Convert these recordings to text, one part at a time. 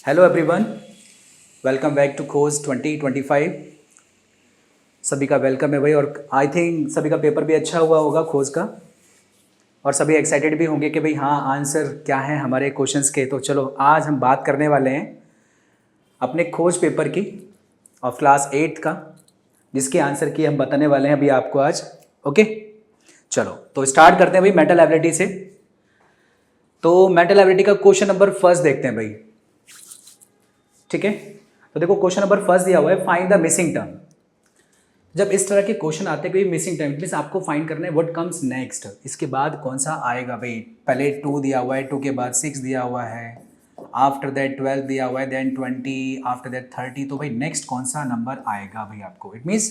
Hello everyone, welcome back to Khoj 2025। सभी का welcome है भाई। और आई थिंक सभी का पेपर भी अच्छा हुआ होगा खोज का, और सभी एक्साइटेड भी होंगे कि भाई हाँ आंसर क्या है हमारे क्वेश्चंस के। तो चलो आज हम बात करने वाले हैं अपने खोज पेपर की और क्लास 8 का, जिसके आंसर की हम बताने वाले हैं अभी आपको आज। ओके चलो तो स्टार्ट करते हैं भाई मेंटल एबिलिटी से। तो मेंटल एबिलिटी का क्वेश्चन नंबर फर्स्ट देखते हैं भाई। ठीक है, तो देखो क्वेश्चन नंबर फर्स्ट दिया हुआ है, फाइंड द मिसिंग टर्म। जब इस तरह के क्वेश्चन आते हैं कि मिसिंग टर्म मीन्स आपको फाइंड करना है व्हाट कम्स नेक्स्ट, इसके बाद कौन सा आएगा भाई। पहले 2 दिया हुआ है, 2 के बाद 6 दिया हुआ है, आफ्टर दैट 12 दिया हुआ है, देन 20, आफ्टर दैट 30। तो भाई नेक्स्ट कौन सा नंबर आएगा भाई आपको। इट मीन्स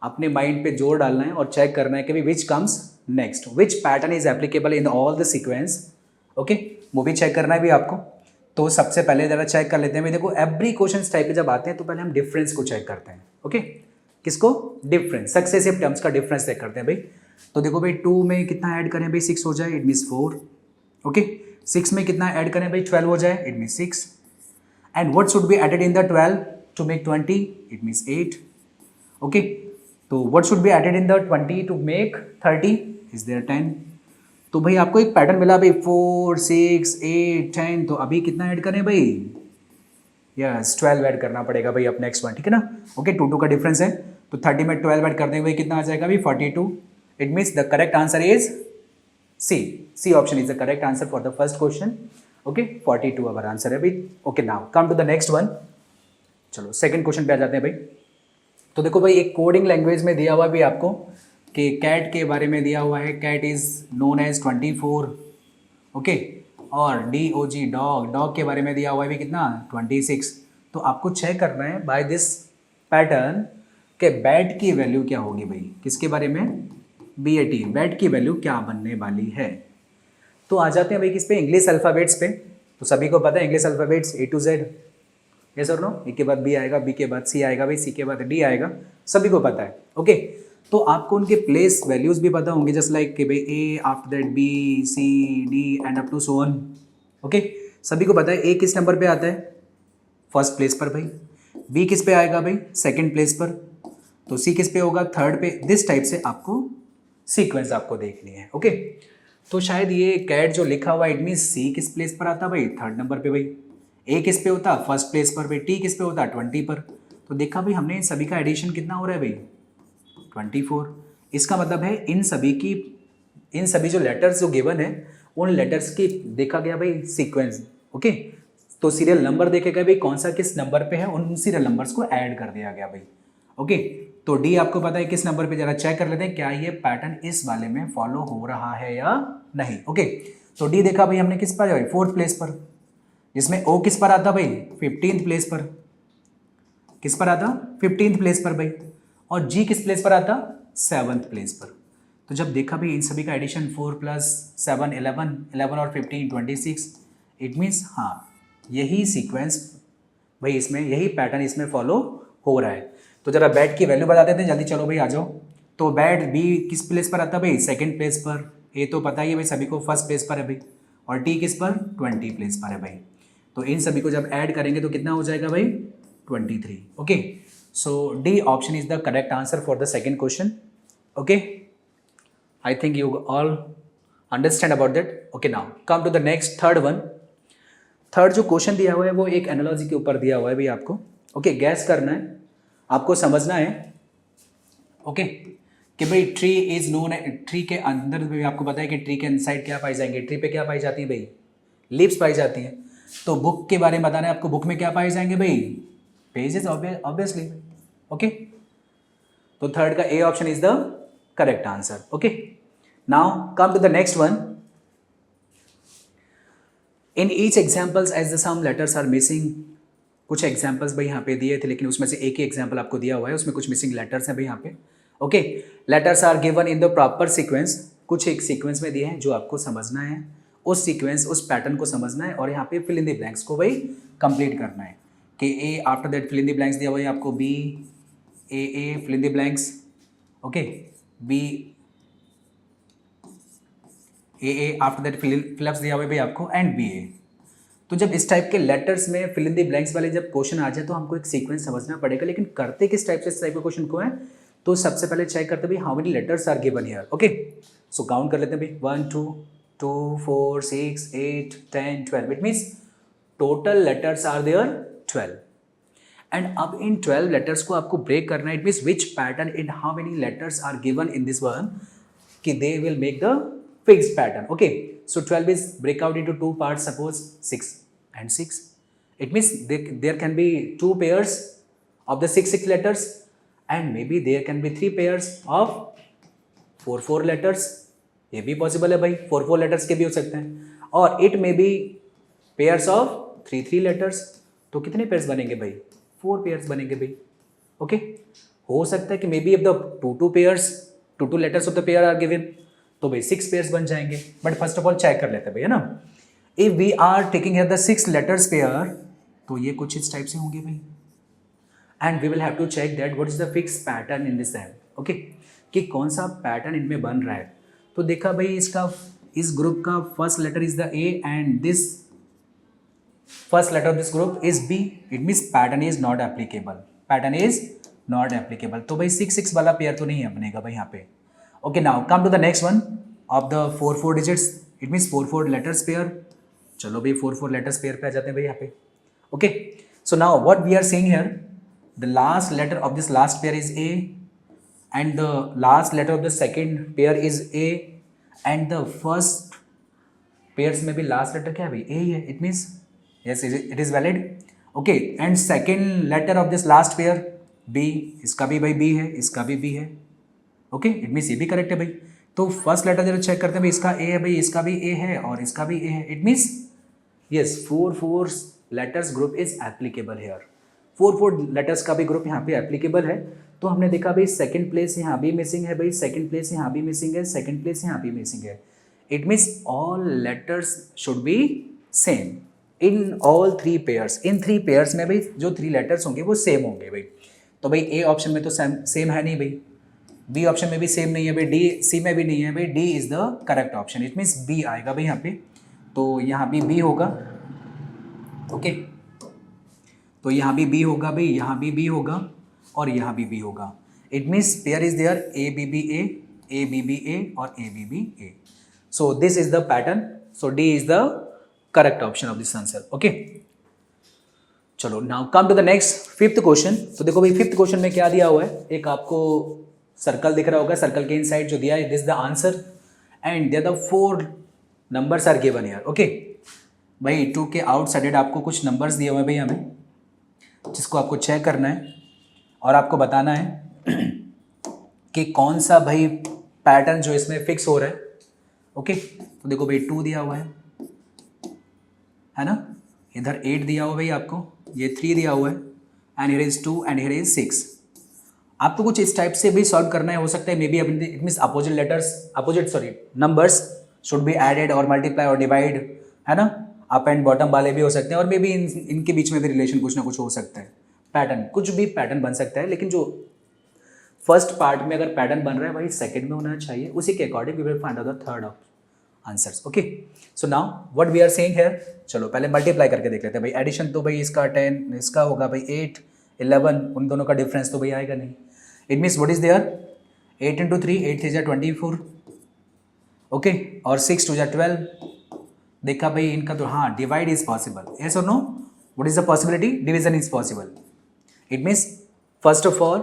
अपने माइंड पे जोर डालना है और चेक करना है कि भाई which comes next, which pattern is applicable in all the sequence. Okay, वो भी चेक करना है भी आपको। तो सबसे पहले जरा चेक कर लेते हैं भाई। देखो एवरी क्वेश्चन टाइप के जब आते हैं तो पहले हम डिफरेंस को चेक करते हैं। ओके, किसको? डिफरेंस, सक्सेसिव टर्म्स का डिफरेंस चेक करते हैं भाई। तो देखो भाई 2 में कितना ऐड करें भाई, 6 हो जाए, इट मीन्स 4। ओके, 6 में कितना ऐड करें भाई, 12 हो जाए, it means 6। And what should be added in the 12 to make 20, it means 8। Okay, तो what should be added in the 20 to make 30, is there 10। तो भाई आपको एक पैटर्न मिला भाई, 4, 6, 8, 10। तो अभी कितना ऐड करें भाई, यस 12 ऐड करना पड़ेगा भाई अब नेक्स्ट वन। ठीक है ना। ओके, 2 का डिफरेंस है, तो 30 में 12 ऐड कर देंगे भाई, कितना आ जाएगा भाई 42। It means the correct answer is C option is the correct answer for the first question. Okay, 42 our answer है भाई। Okay, now come to the next one. चलो सेकंड क्वेश्चन पे आ जाते हैं भाई। तो देखो भाई एक कोडिंग लैंग्वेज में दिया हुआ भी आपको कि कैट के बारे में दिया हुआ है, cat is known as 24। Okay, और DOG डॉग, डॉग के बारे में दिया हुआ है भी कितना 26। तो आपको चेक करना है बाय दिस पैटर्न के बैट की वैल्यू क्या होगी भाई। किसके बारे में? BAT, बैट की वैल्यू क्या बनने वाली है। तो आ जाते हैं भाई किस पे, इंग्लिश अल्फ़ाबेट्स पे। तो सभी को पता है English alphabets A to Z, yes और नो। ए के बाद B आएगा, B के बाद C आएगा भाई, C के बाद D आएगा, सभी को पता है। ओके, तो आपको उनके प्लेस वैल्यूज भी पता होंगे, जस्ट लाइक कि भाई A, after that B, C, D and up to so on. Okay, सभी को पता है A किस नंबर पे आता है, फर्स्ट प्लेस पर भाई। B किस पे आएगा भाई, सेकंड प्लेस पर। तो C किस पे होगा, थर्ड पे। दिस टाइप से आपको सीक्वेंस आपको देखनी है। ओके, तो शायद ये कैट जो लिखा हुआ है, इट मीन्स C किस प्लेस पर आता भाई, थर्ड नंबर पे भाई। A किस पे होता, फर्स्ट प्लेस पर भाई। T किस पे होता, 20 पर। तो देखा भाई हमने इन सभी का एडिशन कितना हो रहा है भाई, 24। इसका मतलब है इन सभी जो लेटर्स जो गिवन है, उन लेटर्स की देखा गया भाई सीक्वेंस। ओके, तो सीरियल नंबर देखे गए भाई कौन सा किस नंबर पे है, उन सीरियल नंबर्स को ऐड कर दिया गया भाई। ओके, तो डी आपको पता है किस नंबर पे, जरा चेक कर लेते हैं क्या ये पैटर्न इस वाले में फॉलो हो रहा है या नहीं। ओके, तो डी देखा भाई हमने किस पर भाई, 4th प्लेस पर। जिसमें ओ किस पर आता भाई, 15th प्लेस पर। किस पर आता, 15th प्लेस पर भाई। और जी किस प्लेस पर आता, 7th प्लेस पर। तो जब देखा भाई इन सभी का एडिशन 4 + 7 11, 11 और 15 26। इट मीन्स हाँ यही सीक्वेंस भाई, इसमें यही पैटर्न इसमें फॉलो हो रहा है। तो जरा बैट की वैल्यू बता देते हैं जल्दी, चलो भाई आ जाओ। तो बैट बी किस प्लेस पर आता भाई, सेकंड प्लेस पर। ए तो पता ही है भाई सभी को, फर्स्ट प्लेस पर है भाई। और टी किस पर, 20 प्लेस पर है भाई। तो इन सभी को जब ऐड करेंगे तो कितना हो जाएगा भाई, 23। Okay, so D option is the correct answer for the second question. Okay, I think you all understand about that. Okay, now come to the next third one. Third जो क्वेश्चन दिया हुआ है वो एक एनालॉजी के ऊपर दिया हुआ है भाई आपको। ओके, गैस करना है, आपको समझना है। ओके, कि भाई ट्री इज नोन, ट्री के अंदर भी आपको पता है कि ट्री के इनसाइड क्या पाई जाएंगे, ट्री पे क्या पाई जाती है भाई, लीव्स पाई जाती हैं। तो बुक के बारे में बताना है आपको, बुक में क्या पाए जाएंगे भाई, पेजेस ऑब्वियसली। ओके, तो थर्ड का A option is the correct answer. Okay, now come to the next one. In each examples as the some letters are missing. कुछ एग्जाम्पल्स भाई यहाँ पे दिए थे, लेकिन उसमें से एक ही एग्जाम्पल आपको दिया हुआ है, उसमें कुछ मिसिंग लेटर्स हैं भाई यहाँ पे। Okay, letters are given in the proper sequence. कुछ एक सीक्वेंस में दिए हैं जो आपको समझना है, उस सीक्वेंस उस पैटर्न को समझना है, और यहाँ पे फिल इन द ब्लैंक्स को भाई कंप्लीट करना है। कि A after that fill in the blanks दिया हुआ है आपको, B A fill in the blanks. Okay, B A after that fill ups दिया हुआ है भाई आपको, एंड बी ए। तो जब इस टाइप के लेटर्स में फिल इन द ब्लैंक्स वाले जब क्वेश्चन आ जाए तो हमको एक सीक्वेंस समझना पड़ेगा, लेकिन करते किस टाइप से इस टाइप के क्वेश्चन को है, तो सबसे पहले चेक करते भाई how many letters are given here. Okay, so count कर लेते हैं भाई 1 2 2 4 6 8 10 12, it means total letters are there 12। And अब इन 12 लेटर्स को आपको ब्रेक करना है, it means which pattern in how many letters are given in this one, कि they will make the fixed pattern. Okay, so 12 is break out into two parts, suppose 6 and 6, it means there can be two pairs of the 6 letters, and maybe there can be 3 pairs of 4 letters, ये भी possible है भाई, 4 letters के भी हो सकते हैं, और it may be pairs of 3 letters, तो कितने पेयर्स बनेंगे भाई, 4 पेयर्स बनेंगे भाई। ओके, हो सकता है कि may be if the two letters of the pair are given, तो भाई 6 पेयर्स बन जाएंगे, but first of all check कर लेते हैं भैया ना, if we are taking here the 6 letters pair, तो ये कुछ इस टाइप से होंगे भाई, and we will have to check that what is the fix pattern in this end. Okay, कि कौन सा पैटर्न इनमें बन रहा है, तो देखा भाई इसका, इस ग्रुप का first letter is the A and this first letter of this group is B, it means pattern is not applicable, तो भाई 6 वाला पेयर तो नहीं बनेगा भाई यहाँ पे। Okay, now come to the next one of the 4 digits, it means 4 letters pair, चलो भाई 4 letters pair पे आ जाते हैं भाई यहाँ पे। Okay, so now what we are seeing here, the last letter of this last pair is A, and the last letter of the second pair is A, and the first pairs में भी last letter क्या है भाई, A ही है, it means yes it is valid। Okay, and second letter of this last pair B, इसका भी भाई B है, इसका भी B है। ओके, इट मीन्स ये भी करेक्ट है भाई। तो फर्स्ट लेटर जब चेक करते हैं भाई, इसका ए है भाई, इसका भी ए है और इसका भी ए है, it means yes 4 letters group is applicable here, 4 letters का भी ग्रुप यहाँ पे एप्लीकेबल है। तो हमने देखा भाई सेकंड प्लेस यहाँ भी मिसिंग है भाई, सेकंड प्लेस यहाँ भी मिसिंग है, सेकंड प्लेस यहाँ भी मिसिंग है, it means all letters should be same in all 3 pairs. In 3 pairs में भाई जो 3 लेटर्स होंगे वो सेम होंगे भाई। तो भाई ए ऑप्शन में तो सेम है नहीं भाई, बी ऑप्शन में भी सेम नहीं है भाई, डी सी में भी नहीं है भाई, D is the correct option, it means B आएगा भाई यहाँ पे। तो यहाँ भी बी होगा। ओके, तो यहाँ भी बी होगा भाई, यहाँ भी बी होगा और यहाँ भी बी होगा, it means pair is there A B B A और A B B A. So this is the pattern, so D is the correct option of this answer. Okay, चलो now come to the next 5th question. तो देखो भाई 5th question में क्या दिया हुआ है, एक आपको सर्कल दिख रहा होगा, सर्कल के इनसाइड जो दिया है this the answer, and there the 4 numbers are given here. Okay भाई 2 के आउटसाइडेड आपको कुछ नंबर्स दिए हुए हैं भाई हमें, जिसको आपको चेक करना है और आपको बताना है कि कौन सा भाई पैटर्न जो इसमें फिक्स हो रहा है। ओके, तो देखो भाई 2 दिया हुआ है ना, इधर 8 दिया हुआ भाई आपको, ये 3 दिया हुआ है, and here is 2 and here is 6। आपको कुछ इस टाइप से भी सॉल्व करना है, हो सकता है maybe it means opposite numbers should be added और मल्टीप्लाई और डिवाइड, है ना, अप एंड बॉटम वाले भी हो सकते हैं, और मे बी इनके बीच में भी रिलेशन कुछ ना कुछ हो सकता है, पैटर्न कुछ भी पैटर्न बन सकता है, लेकिन जो फर्स्ट पार्ट में अगर पैटर्न बन रहा है वही सेकंड में होना चाहिए, उसी के according we will find out the third answers. Okay, so now what we are saying here, चलो पहले मल्टीप्लाई करके देख लेते हैं भाई। एडिशन तो भाई इसका 10, इसका होगा भाई 8, 11, उन दोनों का डिफरेंस तो भाई आएगा नहीं। It means what is there 8 into 3, 8 3 जा 24, ओके, और 6 2 जा 12। देखा भाई इनका तो हाँ डिवाइड इज पॉसिबल, यस और no, what is the possibility, division is possible. It means first of all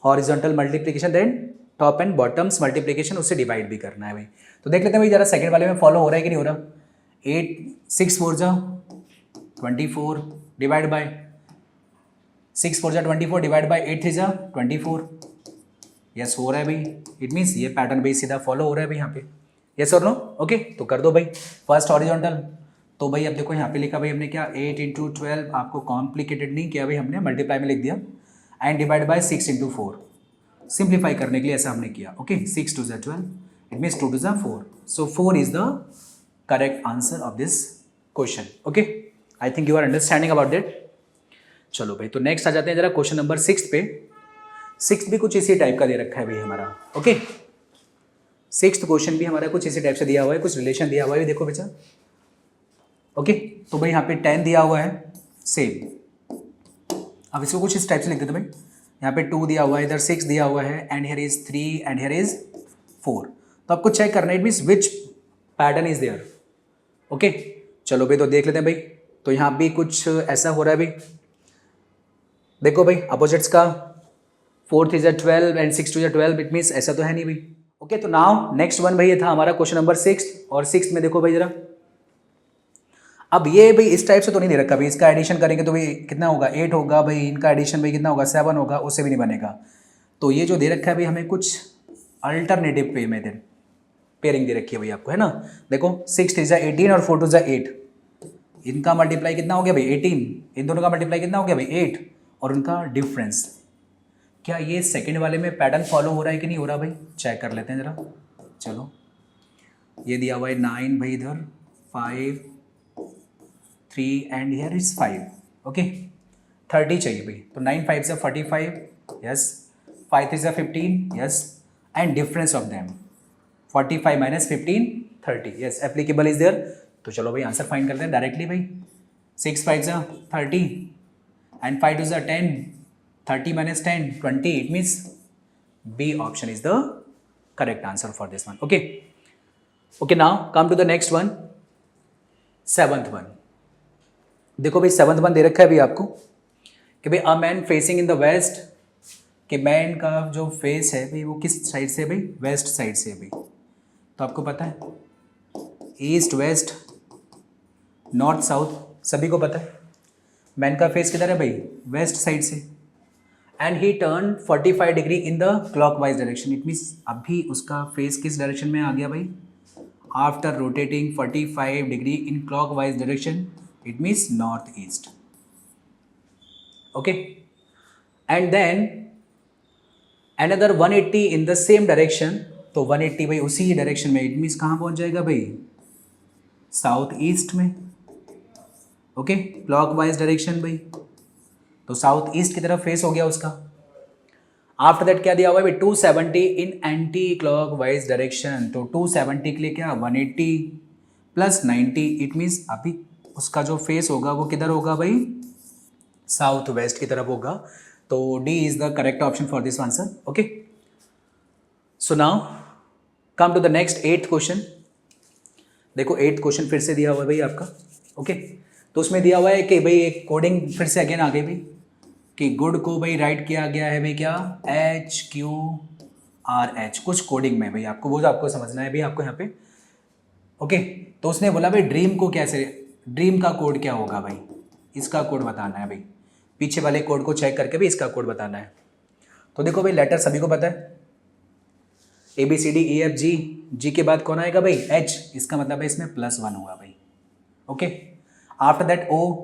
horizontal multiplication, then top and bottoms multiplication, उससे डिवाइड भी करना है भाई। तो देख लेते हैं भाई जरा सेकंड वाले में फॉलो हो रहा है कि नहीं हो रहा। 6 4 जा 24 डिवाइड बाय 6 4 जा 24 डिवाइड बाय 8 3 जा 24, यस हो रहा है भाई। इट मीन्स ये पैटर्न भाई सीधा फॉलो हो रहा है भाई यहाँ पे, यस और नो। ओके, तो कर दो भाई फर्स्ट हॉरिजॉन्टल। तो भाई अब देखो यहाँ पे लिखा भाई हमने क्या 8 इंटू 12, आपको कॉम्प्लिकेटेड नहीं किया भाई हमने, मल्टीप्लाई में लिख दिया, and divide by 6 into 4, simplify करने के लिए ऐसा हमने किया। ओके, 6 2 जा 12, इट मीन्स 2 2 जा 4, so 4 is the correct answer of this question. Okay, I think you are understanding about that. चलो भाई तो नेक्स्ट आ जाते हैं जरा क्वेश्चन नंबर 6 पे। 6 भी कुछ इसी टाइप का दे रखा है भाई हमारा। ओके, 6th क्वेश्चन भी हमारा कुछ इसी टाइप से दिया हुआ है, कुछ रिलेशन दिया हुआ है, देखो बच्चा ओके, तो भाई यहाँ पे 10 दिया हुआ है सेम। अब इसको कुछ इस टाइप से लिख देते भाई, यहाँ पे 2 दिया हुआ है, इधर 6 दिया हुआ है, and here is 3 and here is 4। तो आपको चेक करना है, it means which pattern is there. Okay, चलो भाई तो देख लेते हैं भाई। तो यहाँ भी कुछ ऐसा हो रहा है भाई, देखो भाई अपोजिट्स का 4 3 12 एंड 6 2 12, इट मीन्स ऐसा तो है नहीं भाई। ओके, तो नाउ नेक्स्ट वन भाई, ये था हमारा क्वेश्चन नंबर 6, और 6 में देखो भाई जरा, अब ये भाई इस टाइप से तो नहीं दे रखा भाई, इसका एडिशन करेंगे तो भाई कितना होगा, 8 होगा भाई, इनका एडिशन भाई कितना होगा, 7 होगा, उससे भी नहीं बनेगा। तो ये जो दे रखा है भाई हमें कुछ अल्टरनेटिव पे मेथड पेयरिंग दे रखी है भाई आपको, है ना। देखो 6 3 18 और 4 2 8, इनका मल्टीप्लाई कितना हो गया भाई 18, इन दोनों का मल्टीप्लाई कितना हो गया भाई 8, और उनका डिफरेंस। क्या ये सेकंड वाले में पैटर्न फॉलो हो रहा है कि नहीं हो रहा भाई, चेक कर लेते हैं जरा। चलो, ये दिया हुआ है 9 भाई, इधर 5 3 एंड हियर इज 5। ओके, 30 चाहिए भाई, तो 9 5 से 45, यस, 5 3 से 15, yes, and difference of them 45 minus 15 30, yes, applicable is there. तो चलो भाई आंसर फाइंड करते हैं डायरेक्टली भाई। 6 5 से 30 एंड 5 2 से 10, 30 minus 10 20, it means B option is the correct answer for this one. Okay, okay, now come to the next one, 7th one। देखो भाई 7th one दे रखा है भाई आपको कि भाई a man facing in the west, कि मैन का जो फेस है भाई वो किस साइड से है भाई, वेस्ट साइड से है भाई। तो आपको पता है ईस्ट वेस्ट नॉर्थ साउथ सभी को पता है, मैन का फेस किधर है भाई, वेस्ट साइड से, and he turn 45 degree in the clockwise direction. It means अभी उसका फेस किस डायरेक्शन में आ गया भाई, after rotating 45 degree in clockwise direction, it means north east. Okay, and then another 180 in the same direction, तो 180 भाई उसी डायरेक्शन में, इट मीन्स कहाँ पहुँच जाएगा भाई, साउथ ईस्ट में। ओके, क्लॉकवाइज डायरेक्शन भाई, तो साउथ ईस्ट की तरफ फेस हो गया उसका। आफ्टर दैट क्या दिया हुआ है भाई, 270 इन एंटी क्लॉकवाइज डायरेक्शन, तो 270 के लिए क्या 180 प्लस 90, इट मीन्स अभी उसका जो फेस होगा वो किधर होगा भाई, साउथ वेस्ट की तरफ होगा। तो D is the correct option for this answer. Okay, so now come to the next 8th question. देखो 8th क्वेश्चन फिर से दिया हुआ है भाई आपका। ओके, तो उसमें दिया हुआ है कि भाई एक कोडिंग फिर से अगेन आ गई भाई, कि गुड को भाई राइट किया गया है भाई क्या, HQRH, कुछ कोडिंग में भाई आपको वो जो आपको समझना है भाई आपको यहाँ पे। ओके, तो उसने बोला भाई ड्रीम को कैसे, ड्रीम का कोड क्या होगा भाई, इसका कोड बताना है भाई, पीछे वाले कोड को चेक करके भी इसका कोड बताना है। तो देखो भाई लेटर सभी को पता है, ABCDEFG, जी के बाद कौन आएगा भाई H, इसका मतलब है इसमें +1 हुआ भाई। ओके, आफ्टर दैट O,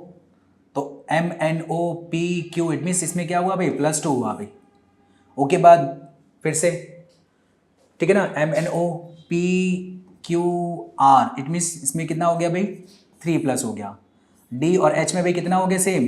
तो MNOPQ, इट मीन्स इसमें क्या हुआ भाई +2 हुआ भाई। O के बाद फिर से, ठीक है ना, MNOPQR, इट मीन्स इसमें कितना हो गया भाई 3+ हो गया। D और H में भाई कितना हो गया सेम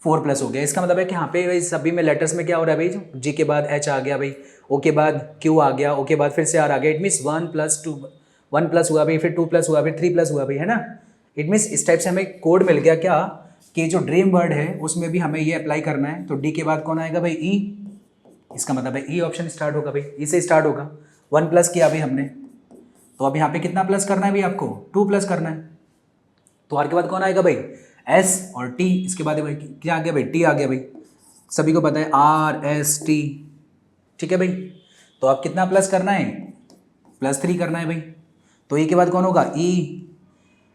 4+ हो गया। इसका मतलब है कि यहाँ पे भाई सभी में लेटर्स में क्या हो रहा है भाई, G के बाद H आ गया भाई, O के बाद Q आ गया, O के बाद फिर से R आ गया, इट मीन्स 1+2 हुआ भाई, फिर 2+ हुआ भाई, 3+ हुआ भाई, है ना। इट मीन्स इस टाइप से हमें कोड मिल गया क्या, कि जो ड्रीम वर्ड है उसमें भी हमें ये अप्लाई करना है। तो डी के बाद कौन आएगा भाई ई, इसका मतलब है ई ऑप्शन स्टार्ट होगा भाई, ई से स्टार्ट होगा। 1+ किया भाई हमने, तो अब यहाँ पे कितना प्लस करना है भाई आपको, 2+ करना है। तो आर के बाद कौन आएगा भाई एस और टी, इसके बाद भाई क्या आ गया भाई टी आ गया भाई, सभी को पता है RST, ठीक है भाई। तो अब कितना प्लस करना है, +3 करना है भाई। तो ई के बाद कौन होगा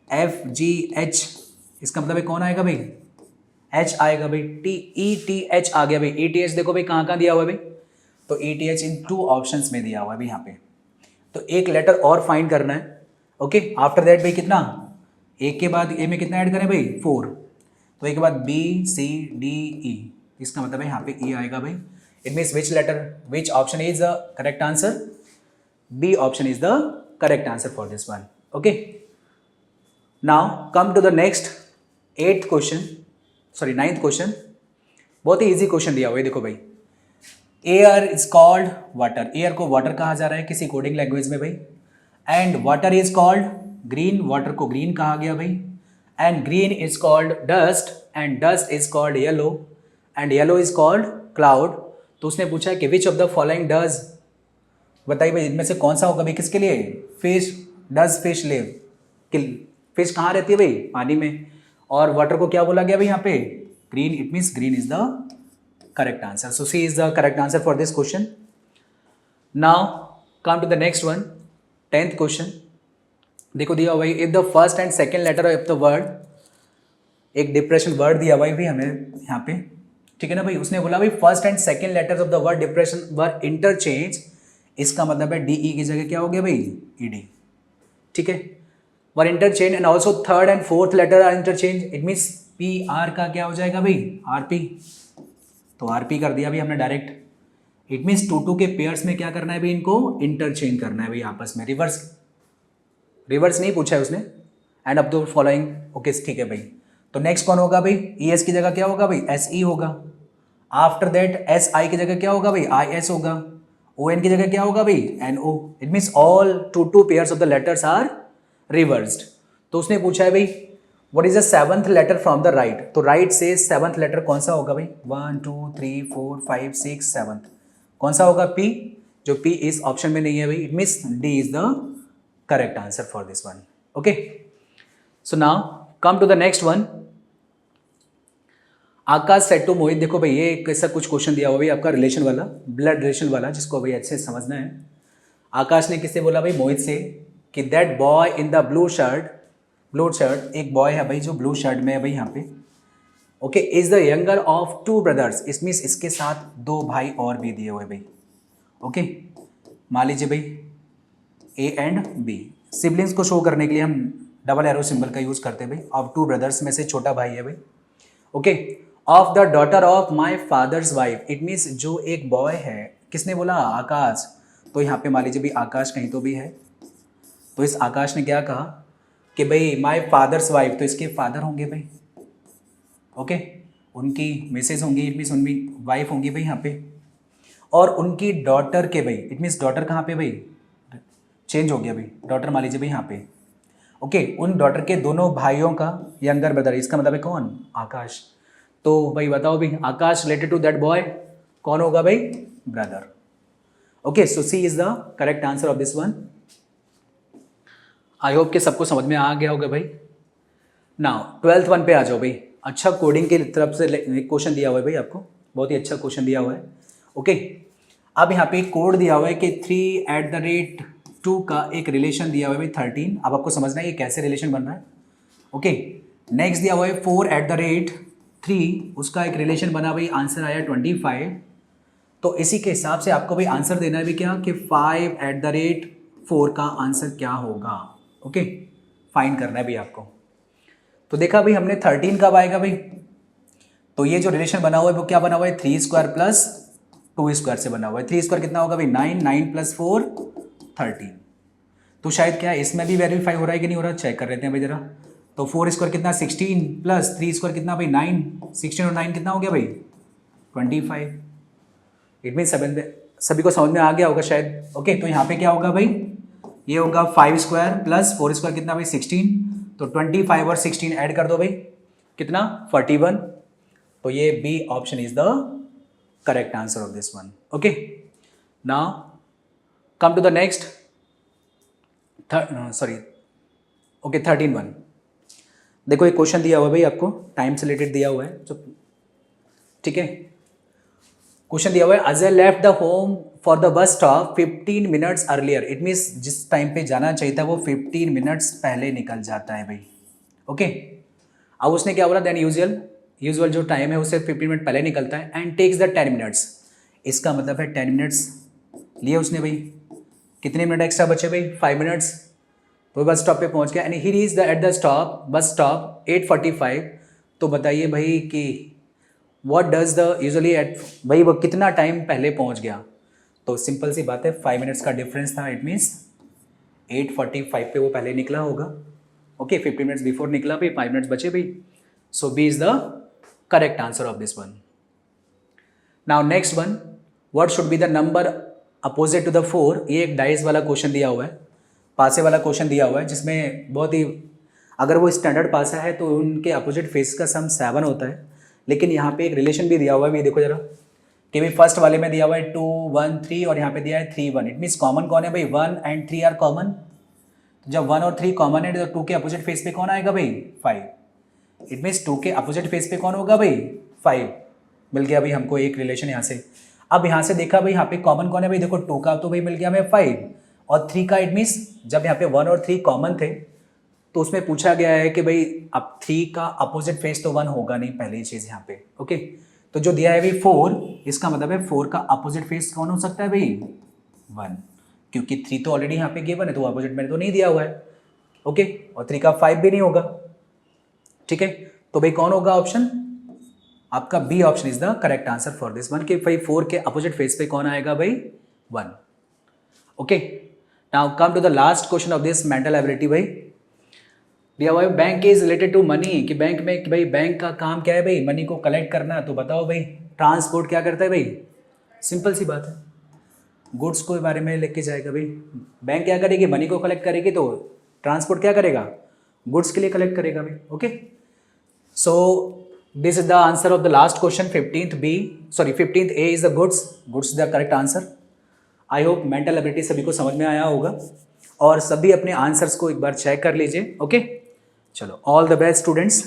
EFGH, इसका मतलब है कौन आएगा भाई H आएगा भाई, TETH आ गया भाई। ETH देखो भाई कहाँ कहाँ दिया हुआ है भाई, तो ETH इन 2 ऑप्शंस में दिया हुआ है भाई यहाँ पे। तो एक लेटर और फाइंड करना है। ओके, आफ्टर दैट भाई कितना, एक के बाद ए में कितना ऐड करें भाई 4, तो एक के बाद BCDE, इसका मतलब है यहाँ पे E आएगा भाई। It means which option is the correct answer, B option is the correct answer for this one. Okay, now come to the next 9th question. बहुत ही इजी क्वेश्चन दिया हुआ है, देखो भाई air is called water, air को water कहा जा रहा है किसी कोडिंग लैंग्वेज में भाई, and water is called green, water को ग्रीन कहा गया भाई, and green is called dust and dust is called yellow and yellow is called cloud. तो उसने पूछा कि which of the following does, बताइए भाई इनमें से कौन सा होगा भाई किसके लिए? Fish, does fish live, fish कहाँ रहती है भाई? पानी में। और वाटर को क्या बोला गया भाई यहाँ पे? Green, it means green is the correct answer. So C is the correct answer for this question. Now come to the next one, 10th question. देखो दिया भाई, if the first and second letter of the word, एक depression word दिया भाई हमें यहाँ पे, ठीक है ना भाई। उसने बोला भाई first and second letters of the word depression were interchange, इसका मतलब है डीई की जगह क्या हो गया भाई? ईडी, ठीक है। Were interchange and also third and fourth letter are interchange, it means P R का क्या हो जाएगा भाई? आरपी। तो आरपी कर दिया भाई हमने डायरेक्ट। इट मीन्स टू के पेयर्स में क्या करना है भाई? इनको इंटरचेंज करना है भाई आपस में, रिवर्स नहीं पूछा है उसने। एंड अब द फॉलोइंग, ओके ठीक है भाई। तो नेक्स्ट कौन होगा भाई? ई एस की जगह क्या होगा भाई? एस ई होगा। आफ्टर दैट एस आई की जगह क्या होगा भाई? आई एस होगा। ओ एन की जगह क्या होगा भाई? N O. It means all two pairs of the letters are reversed. तो उसने पूछा है भाई what is the seventh letter from the right. तो राइट से सेवंथ लेटर कौन सा होगा भाई? 1 2 3 4 5 6 7, कौन सा होगा? पी। जो पी इस ऑप्शन में नहीं है भाई, it means D is the correct answer for this one. Okay, so now come to the next one. Akash said to Mohit, देखो भाई ये कैसा कुछ क्वेश्चन दिया हुआ भाई आपका रिलेशन वाला, ब्लड रिलेशन वाला, जिसको भाई अच्छे से समझना है। आकाश ने किससे बोला भाई? मोहित से, कि that boy in the blue shirt, एक बॉय है भाई जो ब्लू शर्ट में है भाई यहाँ पे, okay, is the younger of 2 brothers, इस मीन्स इसके साथ 2 भाई और भी दिए हुए भाई। ओके, मान लीजिए भाई ए एंड बी, सिबलिंग्स को शो करने के लिए हम डबल एरो सिंबल का यूज करते हैं भाई। ऑफ 2 ब्रदर्स में से छोटा भाई है भाई। Okay, of the daughter of my father's wife, it means जो एक बॉय है, किसने बोला? आकाश। तो यहाँ पे मान लीजिए भाई आकाश कहीं तो भी है, तो इस आकाश ने क्या कहा कि भाई माई फादर्स वाइफ, तो इसके फादर होंगे भाई। ओके, उनकी मिसेज होंगी, इट मीन्स उनकी वाइफ होंगी भाई यहाँ पे। और उनकी डॉटर के भाई, इट मीन्स डॉटर कहाँ पे भाई? चेंज हो गया भाई, डॉटर मान लीजिए भाई यहाँ पे। ओके, उन डॉटर के दोनों भाइयों का यंगर ब्रदर, इसका मतलब है कौन? आकाश। तो भाई बताओ भाई Akash related to that boy कौन होगा भाई? Brother. Okay, so C is the correct answer of this one. I hope कि सबको समझ में आ गया होगा भाई। नाउ 12th वन पे आ जाओ भाई। अच्छा, कोडिंग की तरफ से क्वेश्चन दिया हुआ है भाई आपको, बहुत ही अच्छा क्वेश्चन दिया हुआ है। ओके, अब यहाँ पे कोड दिया हुआ है कि 3@2 का एक रिलेशन दिया हुआ है भाई 13। अब आपको समझना है ये कैसे रिलेशन बन रहा है। ओके, नेक्स्ट दिया हुआ है 4@3, उसका एक रिलेशन बना भाई, आंसर आया 25। तो इसी के हिसाब से आपको भाई आंसर देना है भी क्या कि 5@4 का आंसर क्या होगा। ओके, फाइंड करना है भाई आपको। तो देखा भाई हमने 13 कब आएगा भाई? तो ये जो रिलेशन बना हुआ है वो क्या बना हुआ है? 3² प्लस 2² से बना हुआ है। 3² कितना होगा भाई? 9, 9 + 4 13। तो शायद क्या इसमें भी वेरीफाई हो रहा है कि नहीं हो रहा, चेक कर लेते हैं भाई जरा। तो 4² कितना? 16 प्लस 3² कितना भाई? 9। 16 और 9 कितना हो गया भाई? 25। इट मीन सभी को समझ में आ गया होगा शायद। ओके, तो यहाँ पे क्या होगा भाई? ये होगा 5² प्लस 4² कितना भाई? 16। तो 25 और 16 ऐड कर दो भाई, कितना? 41। तो ये B option is the correct answer of this one. Okay, now come to the next, 13 one. देखो एक क्वेश्चन दिया हुआ है भाई आपको, टाइम से रिलेटेड दिया हुआ है, ठीक है। क्वेश्चन दिया हुआ है Ajay left the home for the bus stop 15 minutes earlier, it means जिस टाइम पे जाना चाहिए था वो 15 मिनट्स पहले निकल जाता है भाई। ओके, अब उसने क्या बोला? देन यूजुअल जो टाइम है उससे 15 मिनट पहले निकलता है एंड टेक्स द 10 मिनट्स, इसका मतलब है 10 मिनट्स लिए उसने भाई। कितने मिनट एक्स्ट्रा बचे भाई? 5 मिनट्स। तो बस स्टॉप पे पहुंच गया and he reach the at the stop bus stop 8:45। तो बताइए भाई कि what does the usually at, भाई वो कितना टाइम पहले पहुंच गया? तो सिंपल सी बात है, 5 मिनट्स का डिफरेंस था, इट मीन्स 8:45 पे वो पहले निकला होगा। ओके, 15 मिनट्स बिफोर निकला भाई, 5 मिनट्स बचे भाई। So B is the correct answer of this one. Now next one, what should be the number opposite to the 4। ये एक डाइस वाला क्वेश्चन दिया हुआ है, पासे वाला क्वेश्चन दिया हुआ है, जिसमें बहुत ही अगर वो स्टैंडर्ड पासा है तो उनके अपोजिट फेस का सम 7 होता है। लेकिन यहाँ पे एक रिलेशन भी दिया हुआ है, भी देखो जरा कि भाई फर्स्ट वाले में दिया हुआ है 2 1 3 और यहाँ पे दिया है 3 1। इट मीन्स कॉमन कौन है भाई, 1 एंड 3 आर कॉमन। तो जब 1 और 3 कॉमन है तो 2 के अपोजिट फेस पे कौन आएगा भाई, 5। इट मीन्स 2 के अपोजिट फेस पे कौन होगा भाई, 5। मिल गया भाई हमको एक रिलेशन यहाँ से। अब यहाँ से देखा भाई यहाँ पे कॉमन कौन है भाई, देखो 2 का तो भाई मिल गया हमें 5 और 3 का। इट मीन्स जब यहाँ पे 1 और 3 कॉमन थे तो उसमें पूछा गया है कि भाई अब 3 का अपोजिट फेस तो 1 होगा नहीं, पहली चीज़ यहाँ पे। ओके, तो जो दिया है भाई 4, इसका मतलब है 4 का अपोजिट फेस कौन हो सकता है भाई, 1, क्योंकि 3 तो ऑलरेडी यहाँ पे गिवन है तो अपोजिट में तो नहीं दिया हुआ है। ओके, और 3 का 5 भी नहीं होगा। ठीक है, तो भाई कौन होगा ऑप्शन आपका, B option is the correct answer for this one, कि भाई 4 के अपोजिट फेस पे कौन आएगा भाई, 1। Okay, now come to the last question of this mental ability. भाई दिया हुआ है bank is related to money, कि बैंक में कि भाई बैंक का काम क्या है भाई, मनी को कलेक्ट करना। तो बताओ भाई ट्रांसपोर्ट क्या करता है भाई, सिंपल सी बात है, गुड्स को बारे में लेके जाएगा भाई। बैंक क्या करेगी, मनी को कलेक्ट करेगी, तो ट्रांसपोर्ट क्या करेगा, गुड्स के लिए कलेक्ट करेगा भाई। Okay, so this is the answer of the last question. 15th A is the goods is the correct answer. I hope mental ability सभी को समझ में आया होगा और सभी अपने आंसर्स को एक बार चेक कर लीजिए। ओके, चलो ऑल द बेस्ट स्टूडेंट्स।